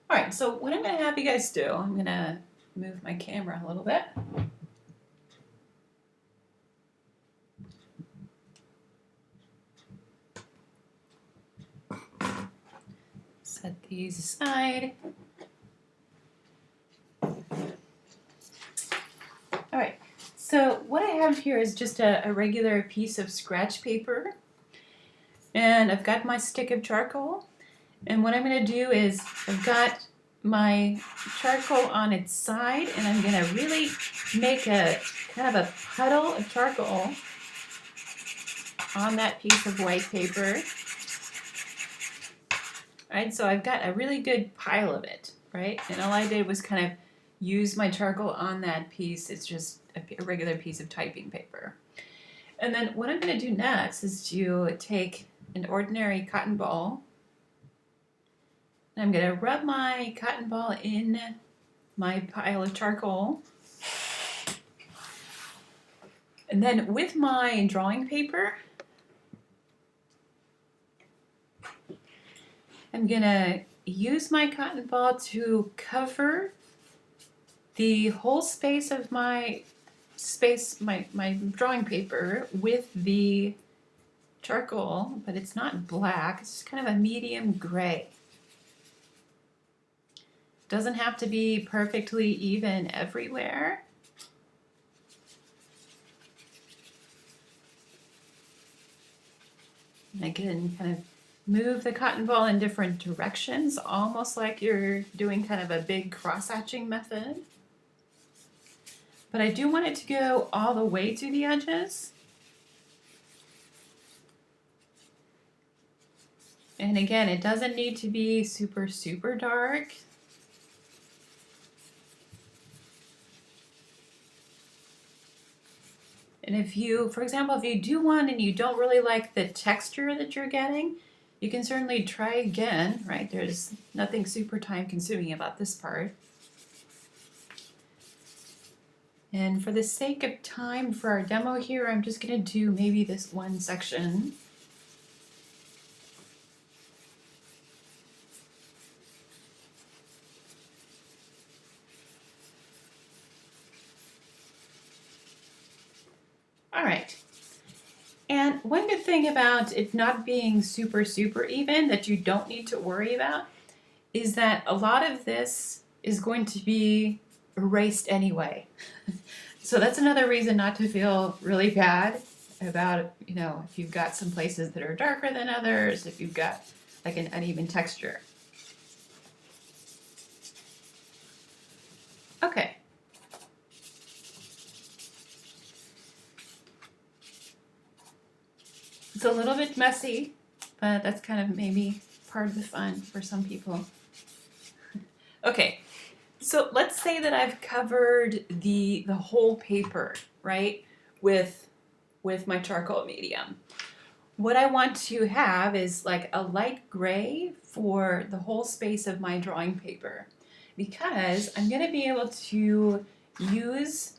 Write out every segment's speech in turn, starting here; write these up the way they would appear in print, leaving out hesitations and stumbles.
All right, so what I'm going to have you guys do, I'm going to move my camera a little bit. Set these aside. All right, so what I have here is just a regular piece of scratch paper, and I've got my stick of charcoal, and what I'm going to do is I've got my charcoal on its side, and I'm going to really make a kind of a puddle of charcoal on that piece of white paper. Right, so I've got a really good pile of it, right? And all I did was kind of use my charcoal on that piece. It's just a regular piece of typing paper. And then what I'm going to do next is to take an ordinary cotton ball. And I'm going to rub my cotton ball in my pile of charcoal. And then with my drawing paper, I'm going to use my cotton ball to cover the whole space of my drawing paper with the charcoal, but it's not black, it's just kind of a medium gray. Doesn't have to be perfectly even everywhere. And I can kind of move the cotton ball in different directions, almost like you're doing kind of a big cross-hatching method. But I do want it to go all the way to the edges. And again, it doesn't need to be super, super dark. And if you, for example, if you do one and you don't really like the texture that you're getting, you can certainly try again, right? There's nothing super time consuming about this part. And for the sake of time for our demo here, I'm just going to do maybe this one section. All right. And one good thing about it not being super, super even that you don't need to worry about is that a lot of this is going to be erased anyway. So that's another reason not to feel really bad about, if you've got some places that are darker than others, if you've got like an uneven texture. Okay. It's a little bit messy, but that's kind of maybe part of the fun for some people. Okay, so let's say that I've covered the whole paper, right, with my charcoal medium. What I want to have is like a light gray for the whole space of my drawing paper, because I'm going to be able to use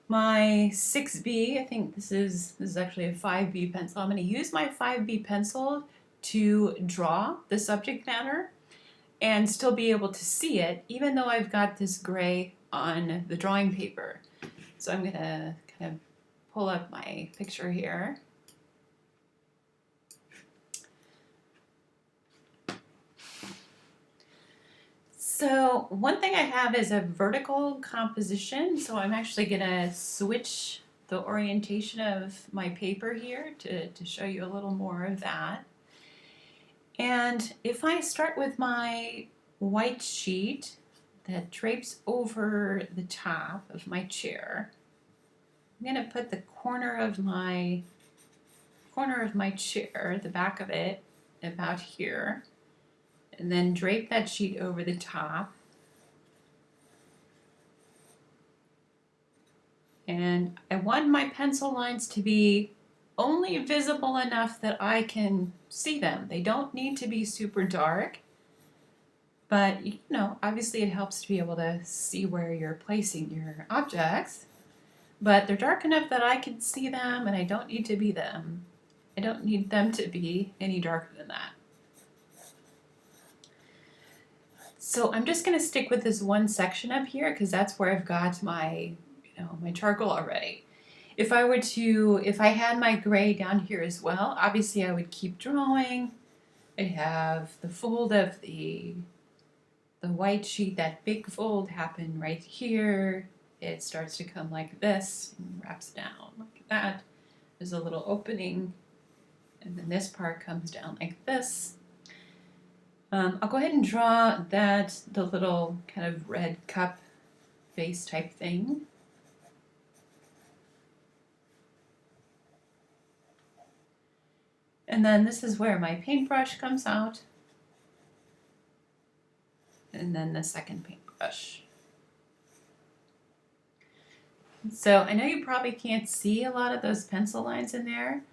my 6B, I think this is actually a 5B pencil. I'm going to use my 5B pencil to draw the subject matter and still be able to see it, even though I've got this gray on the drawing paper. So I'm going to kind of pull up my picture here. So one thing I have is a vertical composition, so I'm actually going to switch the orientation of my paper here to show you a little more of that. And if I start with my white sheet that drapes over the top of my chair, I'm going to put the corner of my chair, the back of it, about here, and then drape that sheet over the top. And I want my pencil lines to be only visible enough that I can see them. They don't need to be super dark, but obviously it helps to be able to see where you're placing your objects. But they're dark enough that I can see them, and I don't need them to be any darker than that. So I'm just going to stick with this one section up here because that's where I've got my, my charcoal already. If I had my gray down here as well, obviously I would keep drawing. I have the fold of the white sheet, that big fold happen right here. It starts to come like this and wraps down like that. There's a little opening, and then this part comes down like this. I'll go ahead and draw the little kind of red cup vase type thing. And then this is where my paintbrush comes out. And then the second paintbrush. So I know you probably can't see a lot of those pencil lines in there,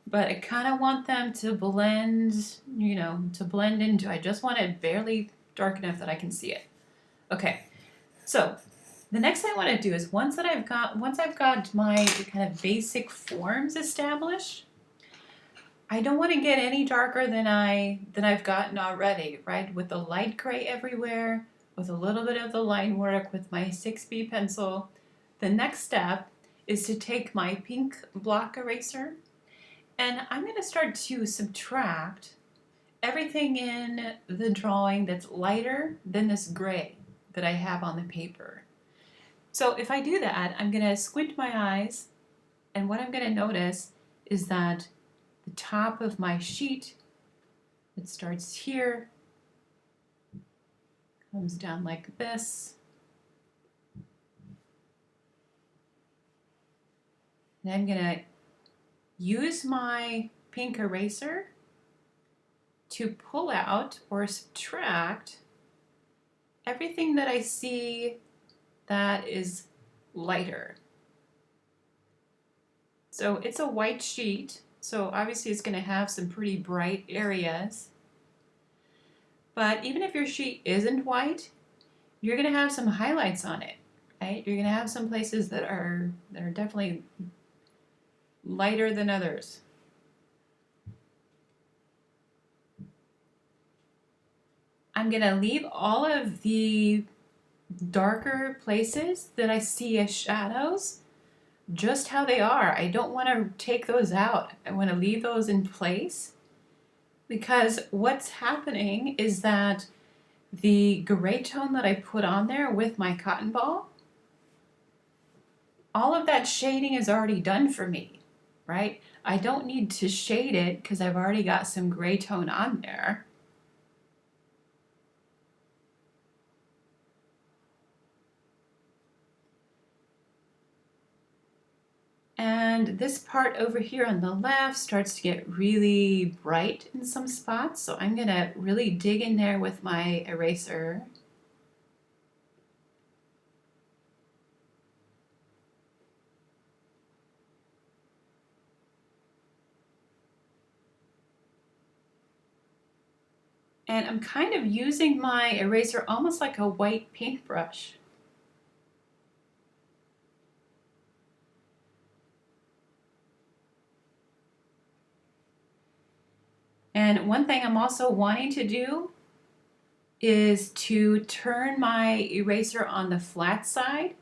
but I kind of want them to blend, to blend into. I just want it barely dark enough that I can see it. Okay, so the next thing I want to do is once I've got my kind of basic forms established, I don't want to get any darker than I've gotten already, right? With the light gray everywhere, with a little bit of the line work with my 6B pencil. The next step is to take my pink block eraser, and I'm going to start to subtract everything in the drawing that's lighter than this gray that I have on the paper. So if I do that, I'm going to squint my eyes, and what I'm going to notice is that the top of my sheet, it starts here, comes down like this, and I'm going to use my pink eraser to pull out or subtract everything that I see that is lighter. So it's a white sheet, so obviously it's going to have some pretty bright areas. But even if your sheet isn't white, you're going to have some highlights on it, right? You're going to have some places that are definitely lighter than others. I'm going to leave all of the darker places that I see as shadows just how they are. I don't want to take those out. I want to leave those in place, because what's happening is that the gray tone that I put on there with my cotton ball, all of that shading is already done for me, right? I don't need to shade it because I've already got some gray tone on there. And this part over here on the left starts to get really bright in some spots, so I'm going to really dig in there with my eraser. And I'm kind of using my eraser almost like a white paintbrush. And one thing I'm also wanting to do is to turn my eraser on the flat side,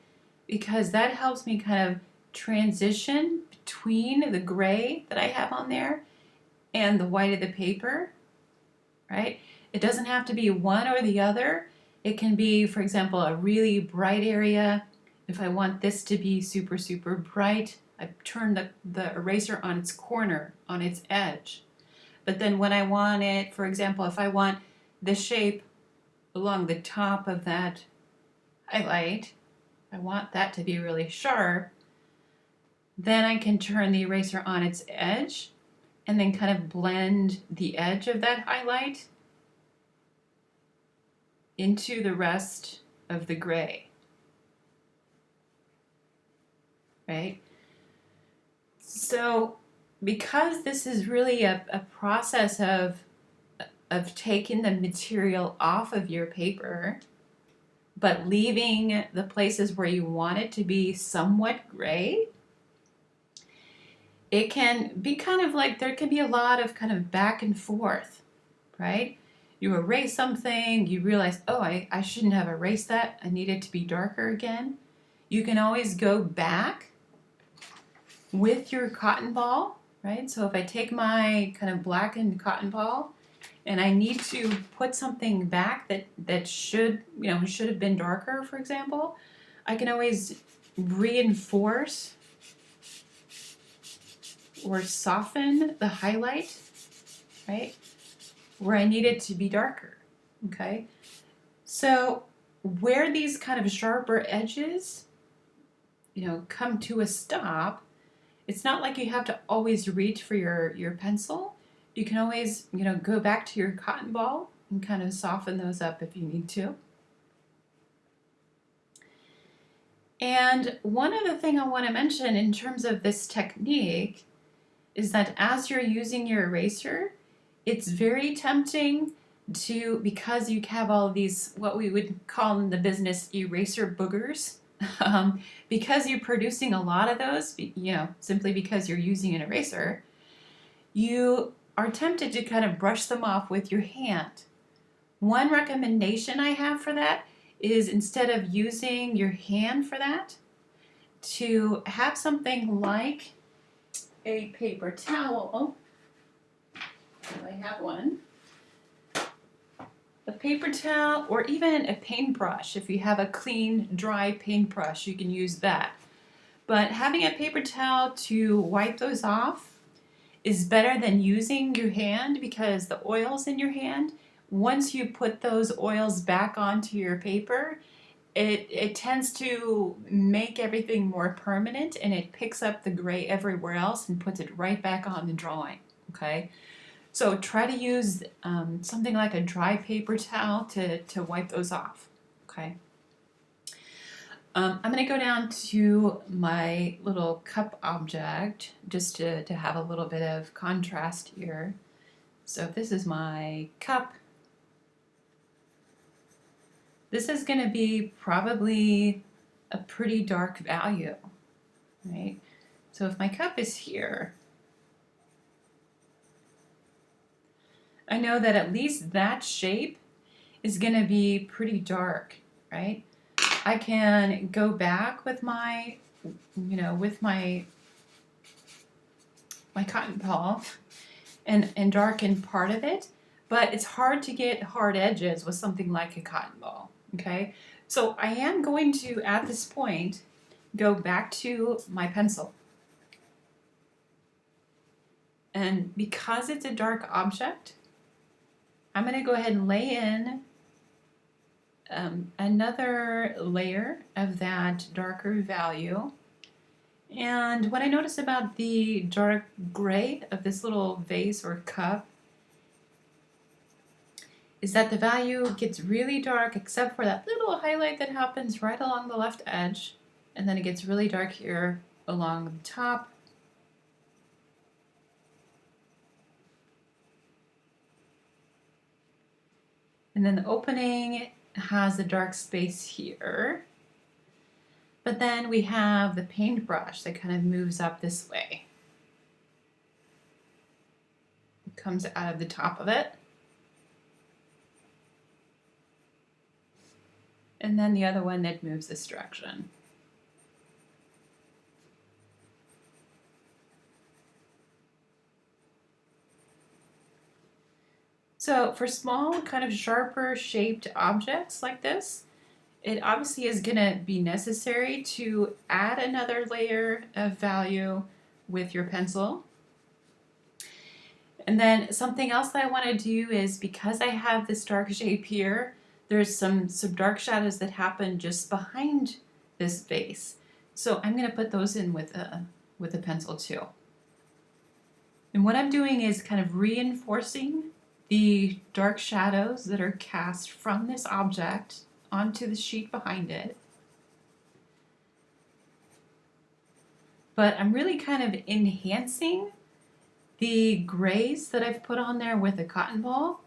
because that helps me kind of transition between the gray that I have on there and the white of the paper, right? It doesn't have to be one or the other. It can be, for example, a really bright area. If I want this to be super, super bright, I turn the eraser on its corner, on its edge. But then when I want it, for example, if I want the shape along the top of that highlight, I want that to be really sharp, then I can turn the eraser on its edge and then kind of blend the edge of that highlight into the rest of the gray, right? So because this is really a process of taking the material off of your paper, but leaving the places where you want it to be somewhat gray, it can be kind of like, there can be a lot of kind of back and forth, right? you erase something, you realize, oh, I shouldn't have erased that, I need it to be darker again. You can always go back with your cotton ball, right? So if I take my kind of blackened cotton ball and I need to put something back that should have been darker, for example, I can always reinforce or soften the highlight, right, where I need it to be darker, okay? So where these kind of sharper edges, come to a stop, it's not like you have to always reach for your pencil. You can always, go back to your cotton ball and kind of soften those up if you need to. And one other thing I want to mention in terms of this technique is that as you're using your eraser, it's very tempting to, because you have all of these, what we would call in the business eraser boogers, because you're producing a lot of those, simply because you're using an eraser, you are tempted to kind of brush them off with your hand. One recommendation I have for that is, instead of using your hand for that, to have something like a paper towel. I have one. A paper towel, or even a paintbrush. If you have a clean, dry paintbrush, you can use that. But having a paper towel to wipe those off is better than using your hand, because the oils in your hand, once you put those oils back onto your paper, it tends to make everything more permanent, and it picks up the gray everywhere else and puts it right back on the drawing, okay? So try to use something like a dry paper towel to wipe those off, okay? I'm going to go down to my little cup object just to have a little bit of contrast here. So if this is my cup, this is going to be probably a pretty dark value, right? So if my cup is here, I know that at least that shape is going to be pretty dark, right? I can go back with my, my cotton ball and darken part of it, but it's hard to get hard edges with something like a cotton ball, okay? So I am going to, at this point, go back to my pencil. And because it's a dark object, I'm going to go ahead and lay in another layer of that darker value. And what I notice about the dark gray of this little vase or cup is that the value gets really dark, except for that little highlight that happens right along the left edge, and then it gets really dark here along the top. And then the opening has a dark space here. But then we have the paintbrush that kind of moves up this way. It comes out of the top of it. And then the other one that moves this direction. So for small, kind of sharper shaped objects like this, it obviously is going to be necessary to add another layer of value with your pencil. And then something else that I want to do is, because I have this dark shape here, there's some dark shadows that happen just behind this vase. So I'm going to put those in with a pencil too. And what I'm doing is kind of reinforcing the dark shadows that are cast from this object onto the sheet behind it. But I'm really kind of enhancing the grays that I've put on there with a cotton ball,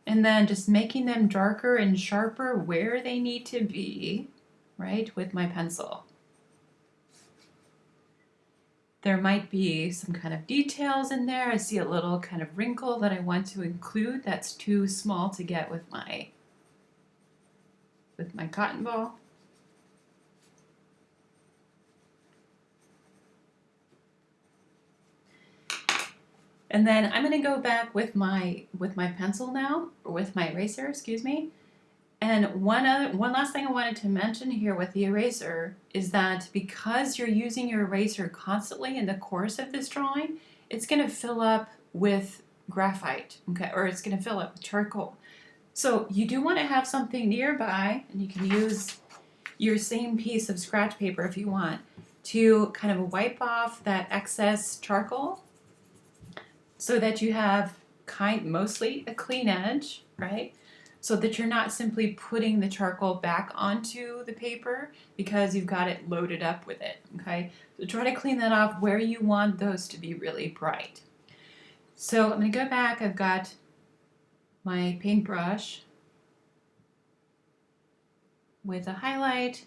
and then just making them darker and sharper where they need to be, right, with my pencil. There might be some kind of details in there. I see a little kind of wrinkle that I want to include that's too small to get with my cotton ball. And then I'm going to go back with my pencil now, or with my eraser, excuse me. And one last thing I wanted to mention here with the eraser is that because you're using your eraser constantly in the course of this drawing, it's going to fill up with graphite, okay, or it's going to fill up with charcoal. So you do want to have something nearby, and you can use your same piece of scratch paper if you want to kind of wipe off that excess charcoal so that you have mostly a clean edge, right? So that you're not simply putting the charcoal back onto the paper because you've got it loaded up with it, okay? So try to clean that off where you want those to be really bright. So I'm going to go back. I've got my paintbrush with a highlight.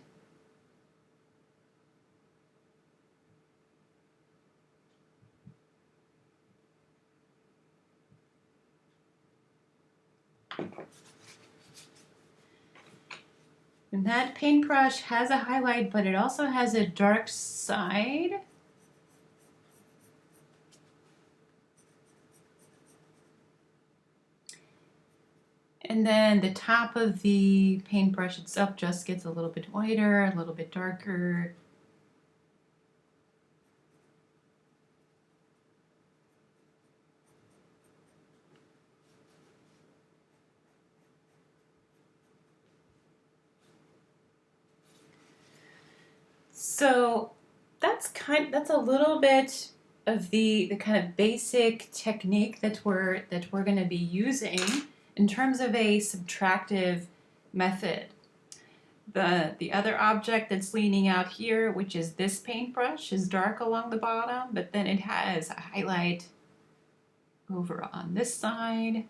And that paintbrush has a highlight, but it also has a dark side. And then the top of the paintbrush itself just gets a little bit whiter, a little bit darker. So that's a little bit of the kind of basic technique that we're going to be using in terms of a subtractive method. The other object that's leaning out here, which is this paintbrush, is dark along the bottom, but then it has a highlight over on this side.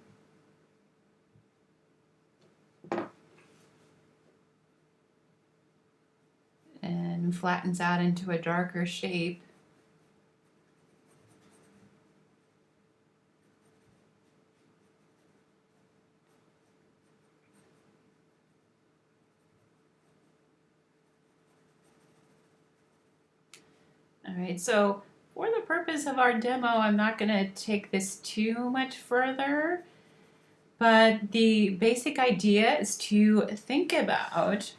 And flattens out into a darker shape. All right, so for the purpose of our demo, I'm not going to take this too much further, but the basic idea is to think about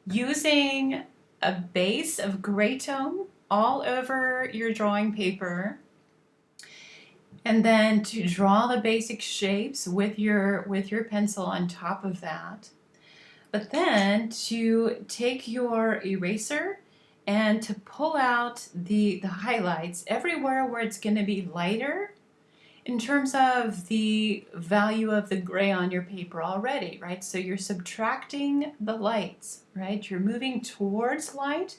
using a base of gray tone all over your drawing paper, and then to draw the basic shapes with your pencil on top of that. But then to take your eraser and to pull out the highlights everywhere where it's going to be lighter in terms of the value of the gray on your paper already, right? So you're subtracting the lights, right? You're moving towards light,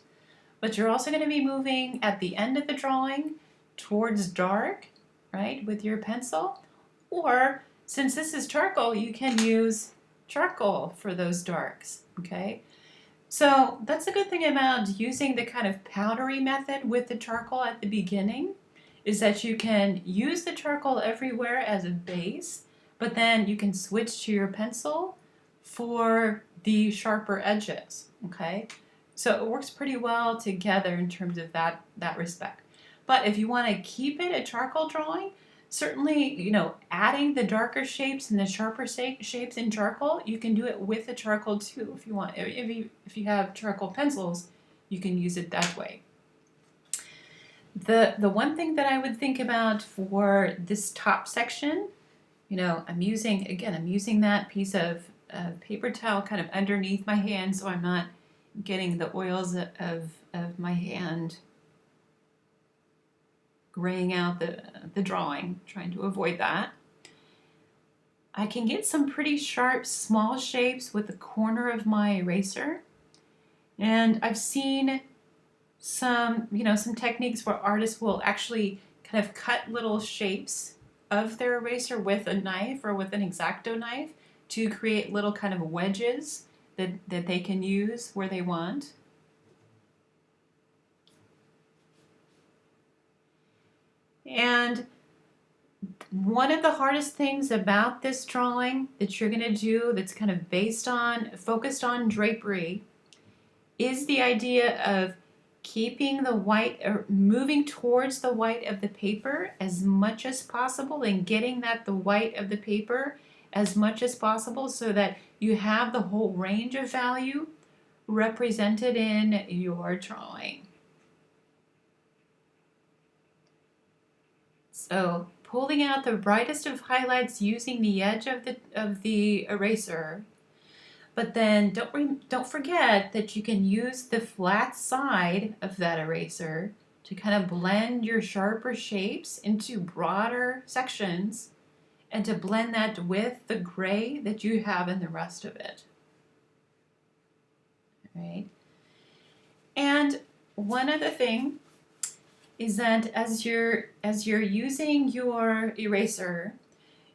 but you're also going to be moving at the end of the drawing towards dark, right, with your pencil. Or since this is charcoal, you can use charcoal for those darks, okay? So that's a good thing about using the kind of powdery method with the charcoal at the beginning, is that you can use the charcoal everywhere as a base, but then you can switch to your pencil for the sharper edges, okay? So it works pretty well together in terms of that respect. But if you want to keep it a charcoal drawing, certainly, adding the darker shapes and the sharper shapes in charcoal, you can do it with the charcoal too if you want. If you have charcoal pencils, you can use it that way. The one thing that I would think about for this top section, I'm using that piece of paper towel kind of underneath my hand so I'm not getting the oils of my hand graying out the drawing, trying to avoid that. I can get some pretty sharp small shapes with the corner of my eraser, and I've seen some techniques where artists will actually kind of cut little shapes of their eraser with a knife or with an X-Acto knife to create little kind of wedges that they can use where they want. And one of the hardest things about this drawing that you're going to do that's kind of focused on drapery is the idea of keeping the white or moving towards the white of the paper as much as possible and getting the white of the paper as much as possible so that you have the whole range of value represented in your drawing. So pulling out the brightest of highlights using the edge of the eraser, but then don't forget that you can use the flat side of that eraser to kind of blend your sharper shapes into broader sections and to blend that with the gray that you have in the rest of it. All right. And one other thing is that as you're using your eraser,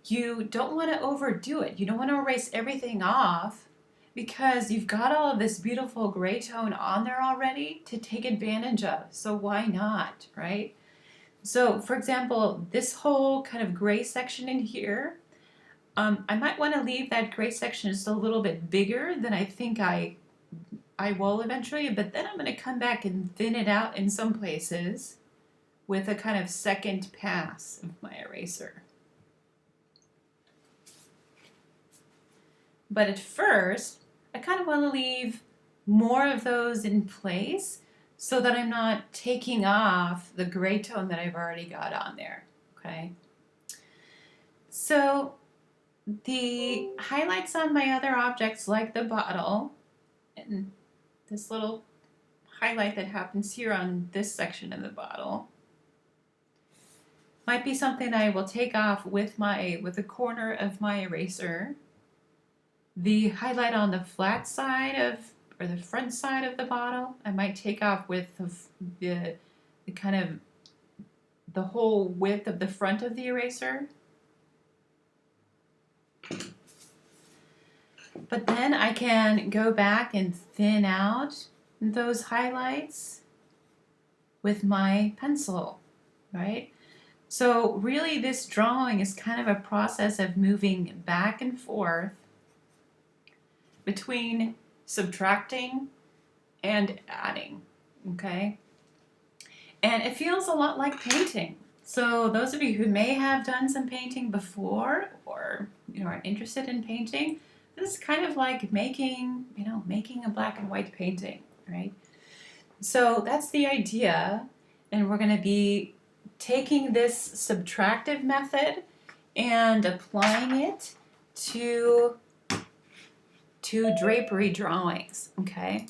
you don't want to overdo it. You don't want to erase everything off because you've got all of this beautiful gray tone on there already to take advantage of. So why not, right? So for example, this whole kind of gray section in here, I might want to leave that gray section just a little bit bigger than I think I will eventually, but then I'm going to come back and thin it out in some places with a kind of second pass of my eraser. But at first, I kind of want to leave more of those in place so that I'm not taking off the gray tone that I've already got on there, okay? So the highlights on my other objects like the bottle and this little highlight that happens here on this section of the bottle might be something I will take off with the corner of my eraser. The highlight on the flat side or the front side of the bottle, I might take off with the kind of the whole width of the front of the eraser. But then I can go back and thin out those highlights with my pencil, right? So really this drawing is kind of a process of moving back and forth between subtracting and adding, okay? And it feels a lot like painting. So those of you who may have done some painting before or are interested in painting, this is kind of like making a black and white painting, right? So that's the idea, and we're going to be taking this subtractive method and applying it to drapery drawings, okay?